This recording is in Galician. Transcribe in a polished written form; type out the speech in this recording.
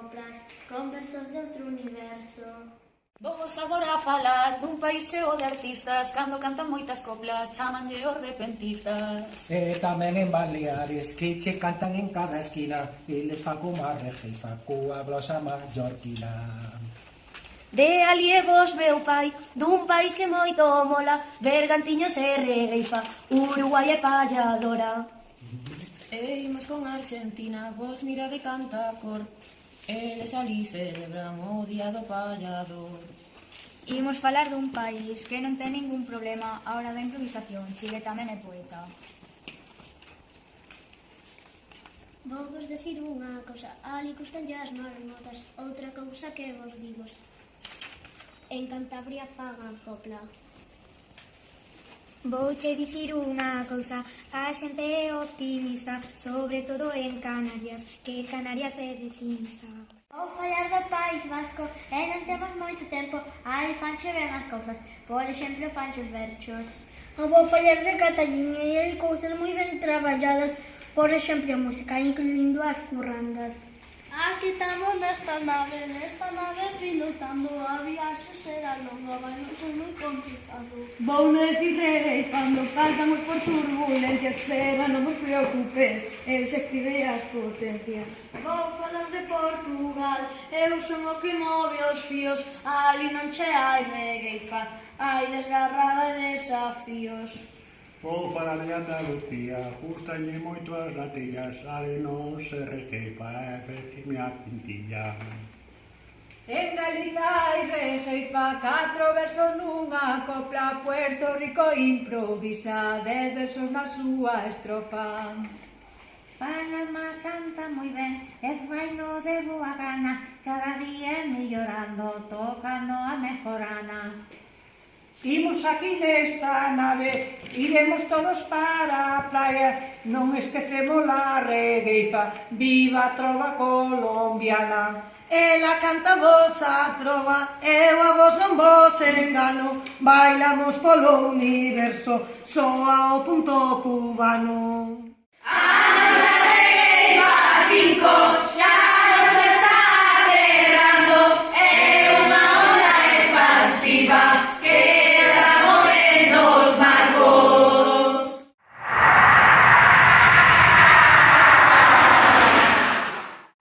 coplas con versos de outro universo. Vamos agora a falar dun país cheo de artistas. Cando cantan moitas coplas, chamanlle os repentistas. E tamén en Baleares, que che cantan en cada esquina, e les fa como a Regeifa, coa glosa mallorquina. De ali é vos meu pai, dun país que moito mola, Bergantiños e Regueifa, Uruguai e Palladora. E imos con Argentina, vos mira de cantacor. Eles ali celebran o día do pallador. Imos falar dun país que non ten ningún problema á hora da improvisación. Chile tamén é poeta. Vou vos decir unha cousa, ali custanlle as marmotas. Outra cousa que vos digo, en Cantabria fagan copla. Vouche dicir unha cousa, a xente é optimista, sobre todo en Canarias, que Canarias é decimista. Vou falar do País Vasco e non temos moito tempo, aí fanche ben as cousas, por exemplo, fanche os verchos. Vou falar de Cataluña e hai cousas moi ben traballadas, por exemplo, a música, incluindo as currandas. Aquí estamos nesta nave pilotando, a viaxe será longa, vai non ser moi complicado. Vou me decir regueifando, pasamos por turbulencias, pero non vos preocupes, eu xa activei as potencias. Vou falar de Portugal, eu son o que move os fíos, ali non che hai regueifa, hai desgarrada e desafíos. Vou falar de Andalucía, gustanlle moito as latillas, ali non se requeifa, vecime a pintilla. En Galiza hai regueifa, 4 versos nunha copla, Puerto Rico improvisa, 10 versos na súa estrofa. Panamá canta moi ben e faino de boa gana, cada día mellorando, tocando a mejorana. Imos aquí nesta nave, iremos todos para a praia, non esquecemos la regueifa, viva a trova colombiana. Ela canta vos a trova, eu a vos non vos engano, bailamos polo universo, soa o punto cubano. A nosa regueifa, 5 xa!